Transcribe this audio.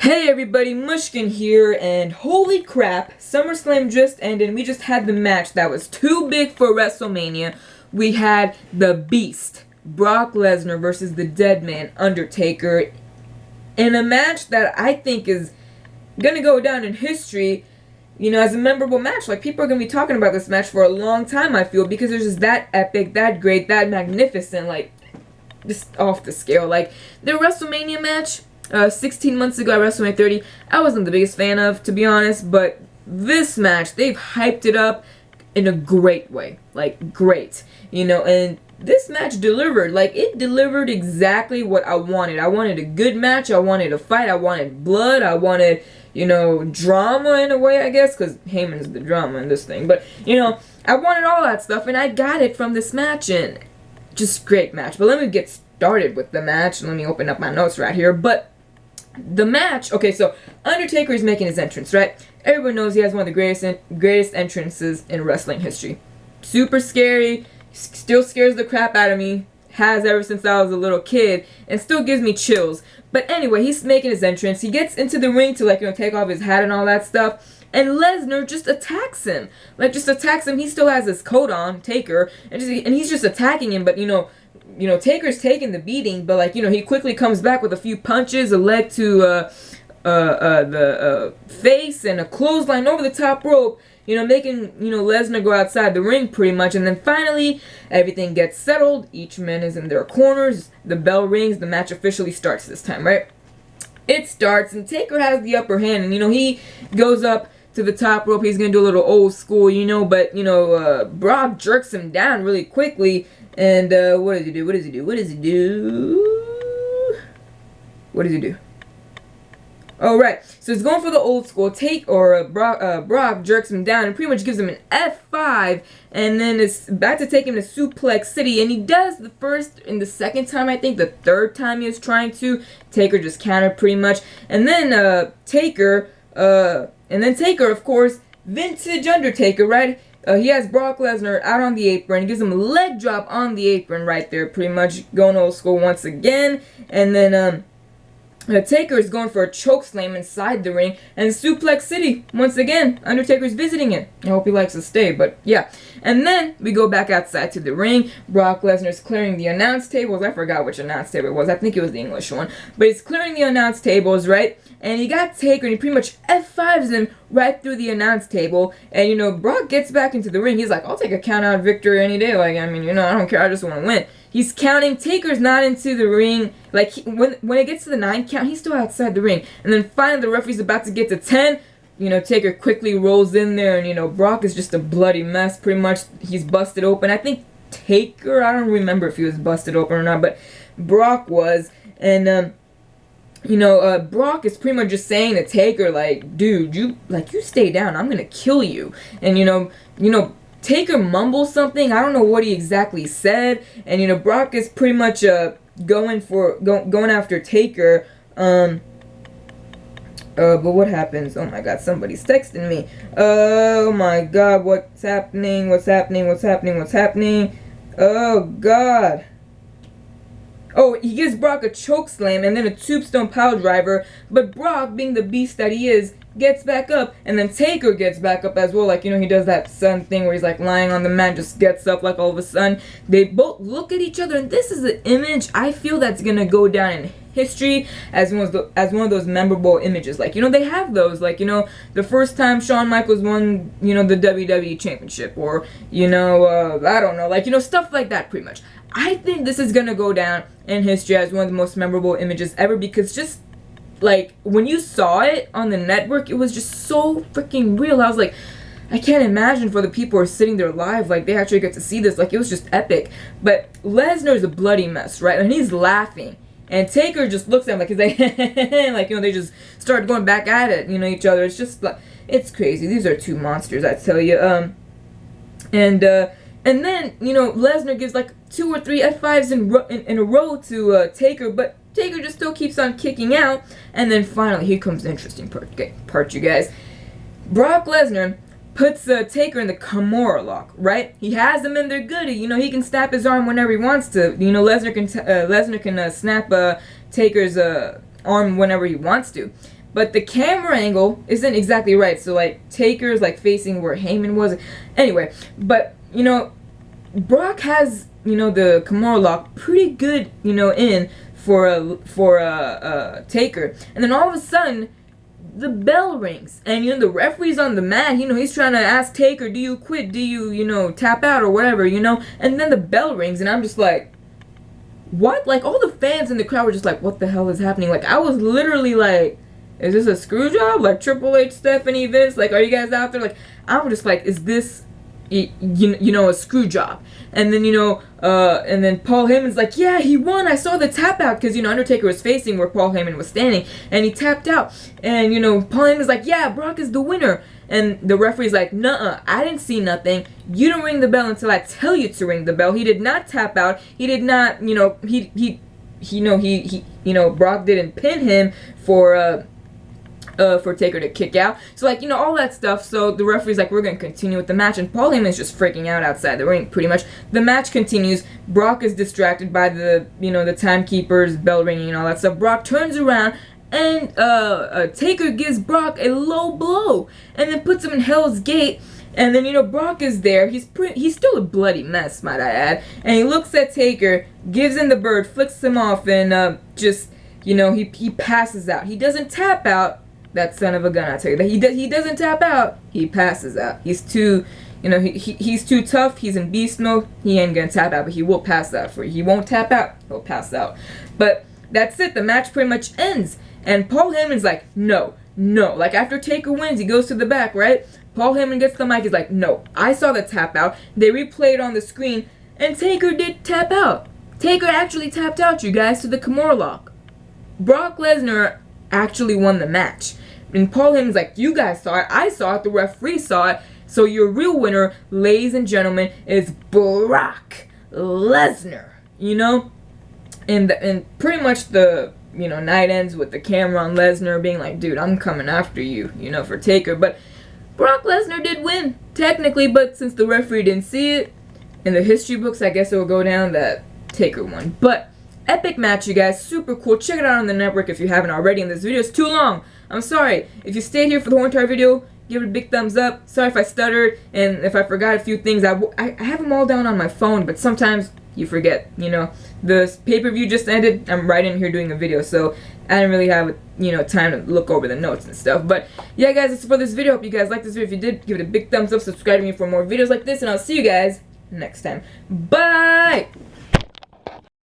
Hey everybody, Mushkin here, and holy crap, SummerSlam just ended and we just had the match that was too big for WrestleMania. We had the Beast, Brock Lesnar versus the Dead Man, Undertaker, in a match that I think is gonna go down in history, as a memorable match. Like, people are gonna be talking about this match for a long time, I feel, because it's just that epic, that great, that magnificent, like, just off the scale. Like, the WrestleMania match 16 months ago at WrestleMania 30, I wasn't the biggest fan of, to be honest, but this match, they've hyped it up in a great way. Like, great. And this match delivered. Like, it delivered exactly what I wanted. I wanted a good match. I wanted a fight. I wanted blood. I wanted, drama in a way, I guess, because Heyman's the drama in this thing. But, I wanted all that stuff, and I got it from this match, and just great match. But let me get started with the match. Let me open up my notes right here. But the match, okay, so Undertaker is making his entrance, right? Everyone knows he has one of the greatest entrances in wrestling history. Super scary, still scares the crap out of me, has ever since I was a little kid, and still gives me chills. But anyway, he's making his entrance. He gets into the ring to, take off his hat and all that stuff, and Lesnar just attacks him. Just attacks him. He still has his coat on, Taker, and he's just attacking him, but, Taker's taking the beating, but he quickly comes back with a few punches, a leg to the face, and a clothesline over the top rope, making Lesnar go outside the ring pretty much. And then finally everything gets settled. Each man is in their corners. The bell rings. The match officially starts this time, right? It starts, and Taker has the upper hand, and he goes up to the top rope. He's gonna do a little old school, but Brock jerks him down really quickly. And what does he do? What does he do? What does he do? What does he do? Oh, right. So he's going for the old school. Brock jerks him down and pretty much gives him an F5, and then it's about to take him to Suplex City, and he does the first and the second time. I think the third time he was trying to. Taker just countered pretty much, and then Taker, of course, vintage Undertaker, right? He has Brock Lesnar out on the apron. He gives him a leg drop on the apron right there, pretty much going old school once again. And then Taker is going for a choke slam inside the ring. And Suplex City, once again, Undertaker's visiting it. I hope he likes to stay, but yeah. And then we go back outside to the ring. Brock Lesnar's clearing the announce tables. I forgot which announce table it was. I think it was the English one. But he's clearing the announce tables, right? And he got Taker, and he pretty much F5s him right through the announce table. And, Brock gets back into the ring. He's like, I'll take a count-out victory any day. I don't care. I just want to win. He's counting. Taker's not into the ring. When it gets to the 9 count, he's still outside the ring. And then finally the referee's about to get to 10. Taker quickly rolls in there, and, Brock is just a bloody mess, pretty much. He's busted open. I think Taker, I don't remember if he was busted open or not, but Brock was. And, Brock is pretty much just saying to Taker, dude, you stay down, I'm gonna kill you. And, Taker mumbles something, I don't know what he exactly said, and, Brock is pretty much, going after Taker, but what happens? Oh my god, somebody's texting me. Oh my god, what's happening? Oh god. Oh, he gives Brock a choke slam and then a tombstone pile driver, but Brock, being the beast that he is, gets back up, and then Taker gets back up as well. He does that sun thing where he's lying on the mat, just gets up all of a sudden. They both look at each other, and this is an image I feel that's gonna go down in history as one of those memorable images. They have those, the first time Shawn Michaels won, the WWE Championship, or, I don't know, stuff like that, pretty much. I think this is gonna go down in history as one of the most memorable images ever, because just, when you saw it on the network, it was just so freaking real. I was like, I can't imagine for the people who are sitting there live, they actually get to see this. It was just epic. But Lesnar's a bloody mess, right? And he's laughing. And Taker just looks at him he's they just start going back at it, each other. It's just, it's crazy. These are two monsters, I tell you. And then, Lesnar gives 2 or 3 F5s in a row to Taker, but Taker just still keeps on kicking out. And then finally, here comes the interesting part, you guys. Brock Lesnar puts Taker in the Kimura lock, right? He has him in there good. He can snap his arm whenever he wants to. Lesnar can snap Taker's arm whenever he wants to. but the camera angle isn't exactly right. So like Taker's like facing where Heyman was. Anyway, but you know, Brock has, you know, the Kimura lock pretty good, you know, in for Taker, and then all of a sudden the bell rings, and you know the referee's on the mat. You know, he's trying to ask Taker, do you quit? Do you, you know, tap out or whatever? You know, and then the bell rings, and I'm just like, what? Like all the fans in the crowd were just like, what the hell is happening? Like I was literally like, is this a screw job? Like Triple H, Stephanie, Vince? Like, are you guys out there? Like, I'm just like, is this, you know, a screw job? And then, you know, and then Paul Heyman's like, yeah, he won. I saw the tap out, because, you know, Undertaker was facing where Paul Heyman was standing, and he tapped out. And, you know, Paul Heyman's like, yeah, Brock is the winner. And the referee's like, nuh-uh, I didn't see nothing. You don't ring the bell until I tell you to ring the bell. He did not tap out. He did not, you know, he you know, Brock didn't pin him for Taker to kick out. So, like, you know, all that stuff. So the referee's like, we're going to continue with the match. And Paul Heyman's just freaking out outside the ring, pretty much. The match continues. Brock is distracted by the, you know, the timekeepers, bell ringing and all that stuff. Brock turns around, and Taker gives Brock a low blow, and then puts him in Hell's Gate. And then, you know, Brock is there. He's still a bloody mess, might I add. And he looks at Taker, gives him the bird, flicks him off, and just, you know, he passes out. He doesn't tap out. That son of a gun, I tell you that he doesn't tap out. He passes out. He's too, you know, he's too tough. He's in beast mode. He ain't gonna tap out, but he will pass out for you. He won't tap out. He'll pass out. But that's it. The match pretty much ends. And Paul Heyman's like, no. Like after Taker wins, he goes to the back, right? Paul Heyman gets the mic. He's like, no. I saw the tap out. They replayed on the screen, and Taker did tap out. Taker actually tapped out, you guys, to the Kimura lock. Brock Lesnar actually won the match. And Paul Heyman's like, you guys saw it, I saw it, the referee saw it, so your real winner, ladies and gentlemen, is Brock Lesnar, you know? And pretty much the, you know, night ends with the camera on Lesnar being like, dude, I'm coming after you, you know, for Taker. But Brock Lesnar did win, technically, but since the referee didn't see it, in the history books, I guess it will go down that Taker won. But epic match, you guys, super cool. Check it out on the network if you haven't already, and this video is too long. I'm sorry. If you stayed here for the whole entire video, give it a big thumbs up. Sorry if I stuttered and if I forgot a few things. I have them all down on my phone, but sometimes you forget, you know. The pay-per-view just ended. I'm right in here doing a video, so I didn't really have, you know, time to look over the notes and stuff. But yeah, guys, that's for this video. Hope you guys liked this video. If you did, give it a big thumbs up. Subscribe to me for more videos like this, and I'll see you guys next time. Bye!